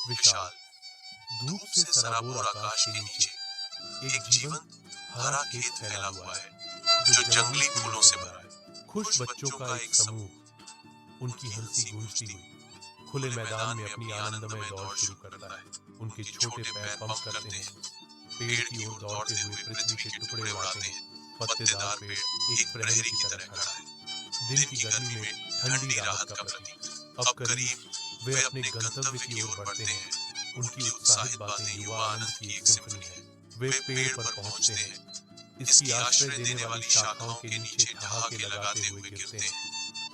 विशाल, धूप से सराबोर आकाश के नीचे एक जीवंत हरा खेत फैला हुआ है जो जंगली फूलों से भरा है। खुश बच्चों का एक समूह, उनकी हंसी गूंजती हुई खुले मैदान में अपनी आनंदमय दौड़ शुरू करता है। उनके छोटे पैर पंप करते हैं, पेड़ की ओर दौड़ते हुए पृथ्वी के टुकड़े उड़ाते हैं। पत्तेदार पेड़ एक प्रहरी की तरह खड़ा है, दिन की गर्मी में ठंडी राहत का प्रतीक। अब करीब वे अपने गंतव्य की ओर बढ़ते हैं। उनकी उत्साहित बातें युवा आनंद की एक सिंफनी है। वे पेड़ पर पहुंचते हैं, इसकी आश्रय देने वाली शाखाओं के नीचे ठहाके लगाते हुए गिरते हैं।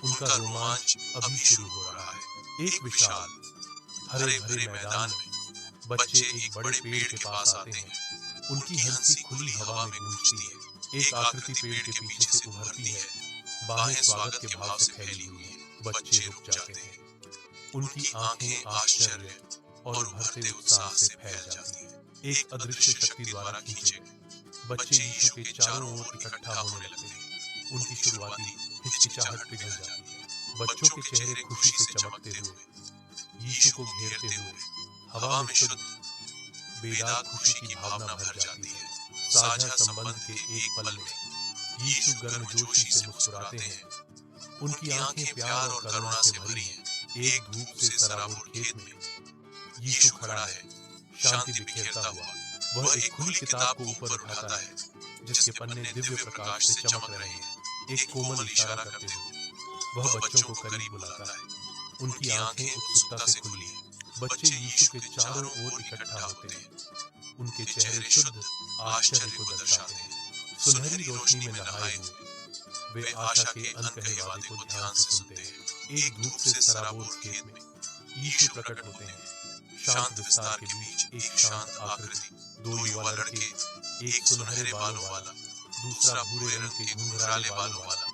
उनका रोमांच अभी शुरू हो रहा है। एक विशाल हरे भरे मैदान में बच्चे एक बड़े पेड़ के पास आते हैं। उनकी हंसी खुली हवा में गूंजती है। एक आकृति पेड़ के पीछे से उभरती है, बाहें स्वागत के भाव से फैली हुई हैं। बच्चे रुक जाते हैं, उनकी आंखें आश्चर्य और भरते उत्साह से फैल जाती हैं। एक अदृश्य शक्ति द्वारा खींचे बच्चे यीशु के चारों ओर इकट्ठा होने लगते हैं। उनकी शुरुआती हिचकिचाहट पिघल जाती है। बच्चों के चेहरे खुशी से चमकते हुए यीशु को घेरते हुए हवा में शुद्ध बेदाग खुशी की भावना भर जाती है। साझा संबंध के एक पल में यीशु गर्मजोशी से मुस्कुराते हैं। उनकी आंखें प्यार और करुणा से भरी हैं। एक धूप से सराबोर खेत में यीशु खड़ा है, शांति बिखेरता हुआ। वह एक खुली किताब को ऊपर उठाता है, जिसके पन्ने दिव्य प्रकाश से चमक रहे हैं। एक कोमल इशारा करते हुए वह बच्चों को करीब बुलाता है। उनकी आंखें उत्सुकता से खुली हैं। बच्चे यीशु के चारों ओर इकट्ठा होते हैं। उनके चेहरे शुद्ध आश्चर्य को दर्शाते हैं। सुनहरी रोशनी में नहाए हुए वे आशा के अनकहे वादे को ध्यान से सुनते हैं। एक धूप से सराबोर खेत में यीशु प्रकट होते हैं। शांत विस्तार के बीच एक शांत आकृति, दो युवा लड़के, एक सुनहरे बालों वाला, दूसरा भूरे रंग के घुंघराले बालों वाला,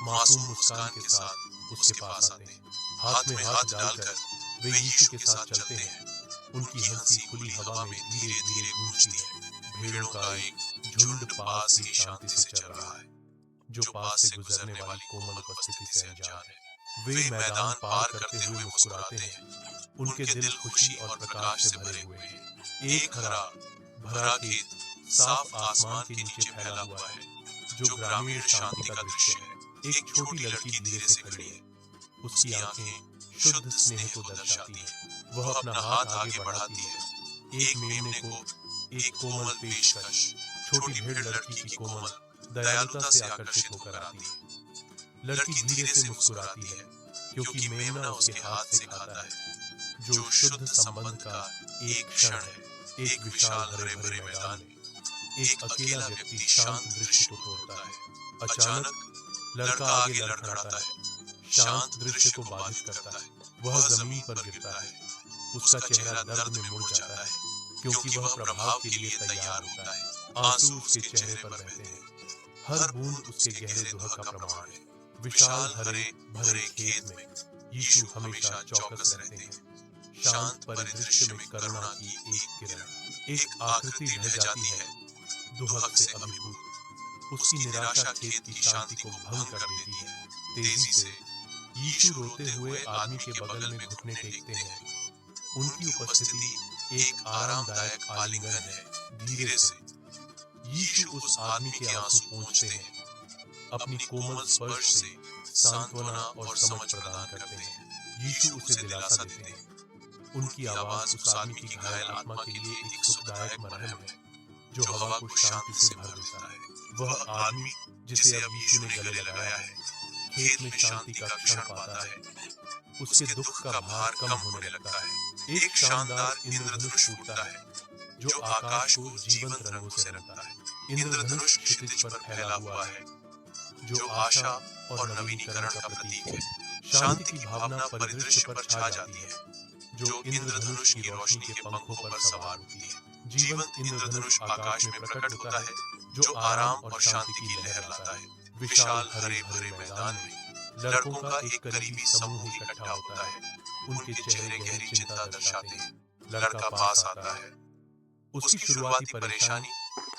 मासूम मुस्कान के साथ उसके पास आते हैं। हाथ में हाथ डालकर वे यीशु के साथ चलते हैं। उनकी हंसी खुली हवा में धीरे धीरे गूंजती है। भेड़ों का एक झुंड पास ही शांति से चल रहा है, जो पास से गुजरने वाली कोमल उपस्थिति से अनजान है। वे मैदान पार करते हुए मुस्कुराते हैं। उनके दिल खुशी और प्रकाश से भरे हुए हैं। एक हरा भरा खेत साफ आसमान के नीचे फैला हुआ है, जो ग्रामीण शांति का दृश्य है। एक छोटी लड़की धीरे से खड़ी है। उसकी आंखें शुद्ध स्नेह को दर्शाती हैं। वह अपना हाथ आगे बढ़ाती है। एक मेमने को एक कोमल पेशकश। छोटी भेड़ लड़की की कोमल दयालुता से आकर्षित होकर आती है। लड़की धीरे से मुस्कुराती है, क्योंकि मेमना उसके हाथ से खाता है, जो शुद्ध संबंध का एक क्षण है। एक विशाल हरे भरे मैदान में एक अकेला व्यक्ति शांत दृश्य को तोड़ता है। अचानक लड़का आगे लड़खड़ाता है, शांत दृश्य को बाधित करता है। वह जमीन पर गिरता है। उसका चेहरा दर्द में मुड़ जाता है, क्योंकि वह प्रभाव के लिए तैयार होता है। आंसू उसके चेहरे पर बहते हैं। हर बूंद उसके गहरे दुख का प्रमाण है। विशाल हरे भरे खेत में यीशु हमेशा चौकस रहते हैं। शांत परिदृश्य में करुणा की एक किरण, एक आकृति रह जाती है, दुहक से अभिभूत। उसकी निराशा खेत की शांति को भंग कर देती है। तेजी से यीशु रोते हुए आदमी के बगल में घुटने टेकते हैं। उनकी उपस्थिति एक आरामदायक आलिंगन है। धीरे से यीशु उस आदमी के आंसू पोंछते हैं। अपनी कोमल स्पर्श से सांत्वना और समझ प्रदान करते हैं। यीशु उसे दिलासा देते हैं। उनकी आवाज उस आदमी की घायल आत्मा के लिए एक सुखदायक मरहम है, जो हवा को शांति से भर देता है। वह आदमी जिसे अब यीशु ने गले लगाया है, खेत में शांति का क्षण पाता है। उसके दुख का भार कम होने लगता है। एक शानदार इंद्रधनुष फूटता है, जो आकाश को जीवंत रंगों से रंगता है। इंद्रधनुष क्षितिज पर फैला हुआ है, जो आशा और नवीनीकरण का प्रतीक है। शांति की भावना परिदृश्य पर छा जाती है, जो इंद्रधनुष की रोशनी के पंखों पर सवार होती है। जीवंत इंद्रधनुष आकाश में प्रकट होता है, जो आराम और शांति की लहर लाता है। विशाल हरे भरे मैदान में लड़कों का एक करीबी समूह इकट्ठा होता है। उनके चेहरे गहरी चिंता दर्शाते हैं। लड़का पास आता है। उसकी शुरुआती परेशानी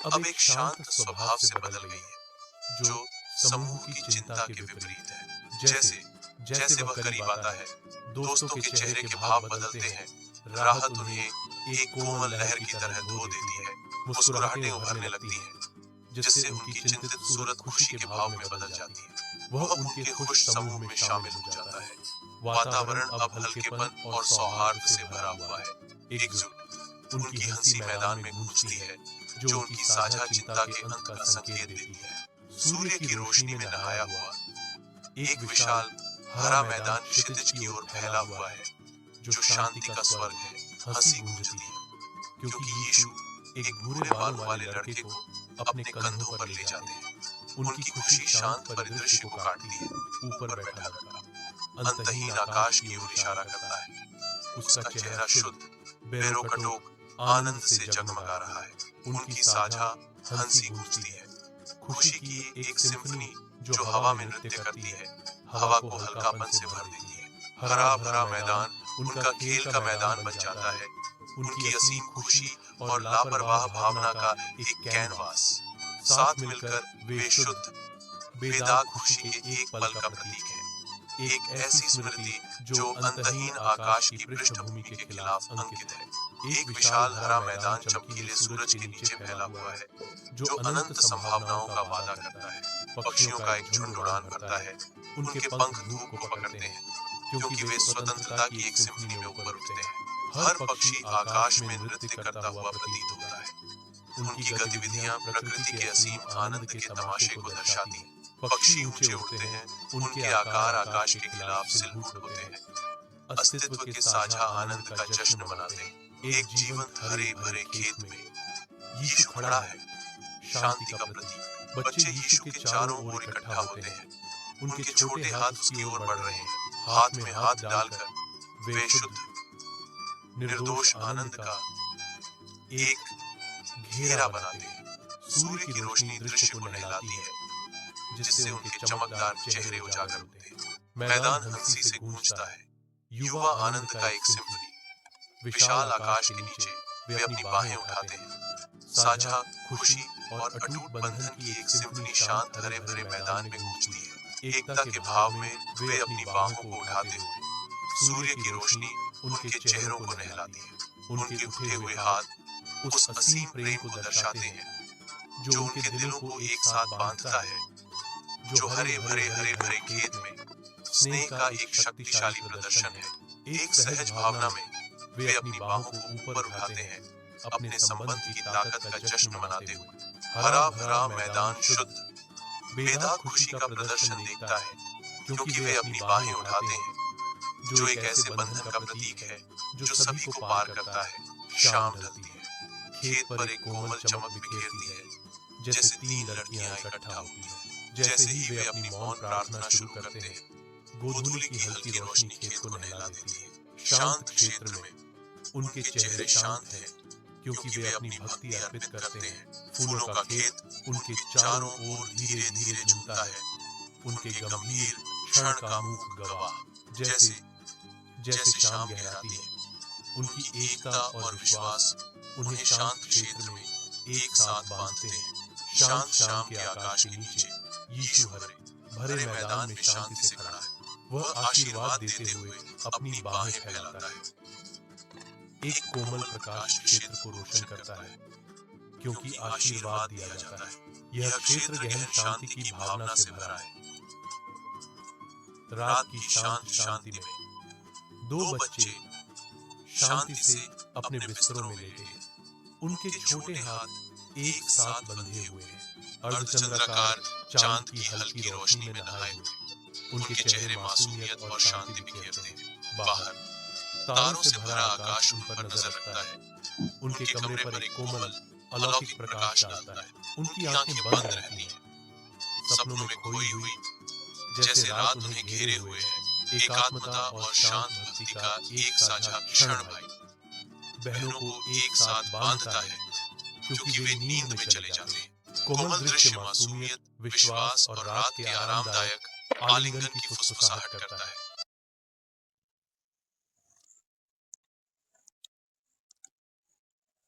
अब एक शांत स्वभाव से बदल गई है, जो समूह की चिंता के विपरीत है। जैसे जैसे वह करीब आता है, दोस्तों के चेहरे के भाव बदलते हैं। राहत उन्हें एक कोमल लहर की तरह धो देती है। मुस्कुराहटें उभरने लगती हैं, जिससे उनकी चिंतित सूरत खुशी के भाव में बदल जाती है। वह उनके खुश समूह में शामिल हो जाता है। वातावरण अब हल्केपन और सौहार्द से भरा हुआ है। एकजुट उनकी हंसी मैदान में गूंजती है, जो उनकी साझा चिंता के अंत का संकेत देती है। सूर्य की रोशनी में नहाया हुआ एक विशाल हरा मैदान क्षितिज की ओर फैला हुआ है, जो शांति का स्वर्ग है। हंसी गूंजती है, क्योंकि यीशु एक भूरे बालों वाले लड़के को अपने कंधों पर ले जाते हैं। उनकी खुशी शांत परिदृश्य को काटती है। ऊपर बैठा लड़का अंतहीन आकाश की ओर इशारा करता है। उसका चेहरा शुद्ध, बेरोकटोक आनंद से जगमगा रहा है। उनकी साझा हंसी गूंजती है, खुशी की एक सिम्फनी जो हवा में नृत्य करती है, हवा को हल्कापन से भर देती है। हरा भरा मैदान उनका खेल का मैदान बन जाता है। उनकी असीम खुशी और लापरवाह भावना का एक कैनवास। साथ मिलकर वे शुद्ध, बेदाग खुशी के एक पल का प्रतीक है। एक ऐसी स्मृति जो अंतहीन आकाश की पृष्ठभूमि के खिलाफ अंकित है। एक विशाल हरा मैदान चमकीले सूरज के नीचे फैला हुआ है, जो अनंत संभावनाओं का वादा करता है। पक्षियों का एक झुंड उड़ान भरता है। उनके पंख धूप को पकड़ते हैं, क्योंकि वे स्वतंत्रता की एक सिम्फनी में ऊपर उठते हैं। हर पक्षी आकाश में नृत्य करता हुआ प्रतीत होता है। उनकी गतिविधियां प्रकृति के असीम आनंद के तमाशे को दर्शाती हैं। पक्षी ऊंचे उड़ते हैं, उनके आकार आकाश के खिलाफ सिलहूट होते हैं। अस्तित्व के साझा आनंद का जश्न मनाते हैं। एक जीवंत हरे भरे खेत में यीशु खड़ा है, शांति का प्रतीक। बच्चे यीशु के चारों ओर इकट्ठा होते हैं। उनके छोटे हाथ उसकी ओर बढ़ रहे हैं। हाथ में हाथ डालकर वे शुद्ध, निर्दोष आनंद का एक घेरा बनाते हैं। सूर्य की रोशनी दृश्य को नहलाती है, जिससे उनके चमकदार चेहरे उजागर होते हैं। मैदान हंसी से गूंजता है। युवा आनंद का एक सिम्फनी। विशाल आकाश के नीचे वे अपनी बाहें उठाते हैं। साझा खुशी और अटूट बंधन की एक सिम्फनी शांत हरे भरे मैदान में गूंजती है। एकता के भाव में वे अपनी बाहों को उठाते हुए सूर्य की रोशनी उनके चेहरों को नहलाती है। उनके उठे हुए हाथ उस असीम प्रेम को दर्शाते हैं, जो उनके दिलों को एक साथ बांधता है। जो हरे भरे खेत में स्नेह का एक शक्तिशाली प्रदर्शन है। एक सहज भावना में वे अपनी बाहों को ऊपर उठाते हैं, अपने संबंध की ताकत का जश्न मनाते हुए। हरा भरा मैदान शुद्ध, बेदाग खुशी का प्रदर्शन देखता है, क्योंकि वे अपनी बाहें उठाते हैं, जो एक ऐसे बंधन का प्रतीक है जो सभी को पार करता है। शाम ढलती है, खेत पर एक कोमल चमक बिखेरती है, जैसे तीन लड़कियां इकट्ठा होती हैं। जैसे ही वे अपनी मौन प्रार्थना शुरू करते हैं, गोधूली की हल्की रोशनी खेत को नहला देती है। शांत क्षेत्र में उनके चेहरे शांत हैं, क्योंकि वे अपनी भक्ति अर्पित करते हैं। फूलों का खेत उनके चारों ओर धीरे धीरे झूमता है। उनके गंभीर क्षण का मूक गवाह, जैसे जैसे शाम गहराती है। उनकी एकता और विश्वास उन्हें शांत क्षेत्र में एक साथ बांधते हैं। शांत शाम के आकाश के नीचे यीशु हरे भरे मैदान में शांति से खड़ा है। वह आशीर्वाद देते हुए अपनी बाहें फैलाता है। एक कोमल प्रकाश क्षेत्र को रोशन करता है, क्योंकि आशीर्वाद दिया जाता है। यह क्षेत्र गहन शांति की भावना से भरा है। रात की शांत शांति में दो बच्चे शांति से अपने बिस्तरों में लेटे हैं। उनके छोटे हाथ एक साथ बंधे हुए हैं। अर्धचंद्राकार चांद की हल्की रोशनी में नहाए हुए उनके चेहरे मासूमियत और शांति बिखेरते हैं। बाहर तारों से भरा आकाश उन पर नजर रखता है। उनके कमरे पर एक कोमल अलौकिक प्रकाश डालता है। उनकी आंखें बंद रहती हैं, सपनों में खोई हुई, जैसे रात उन्हें घेरे हुए है। एकात्मता और शांत भक्ति का एक साझा क्षण भाई बहनों को एक साथ बांधता है, क्योंकि वे नींद में चले जाते हैं। कोमल दृश्य मासूमियत, विश्वास और रात के आरामदायक आलिंगन की फुसफुसाहट करता है।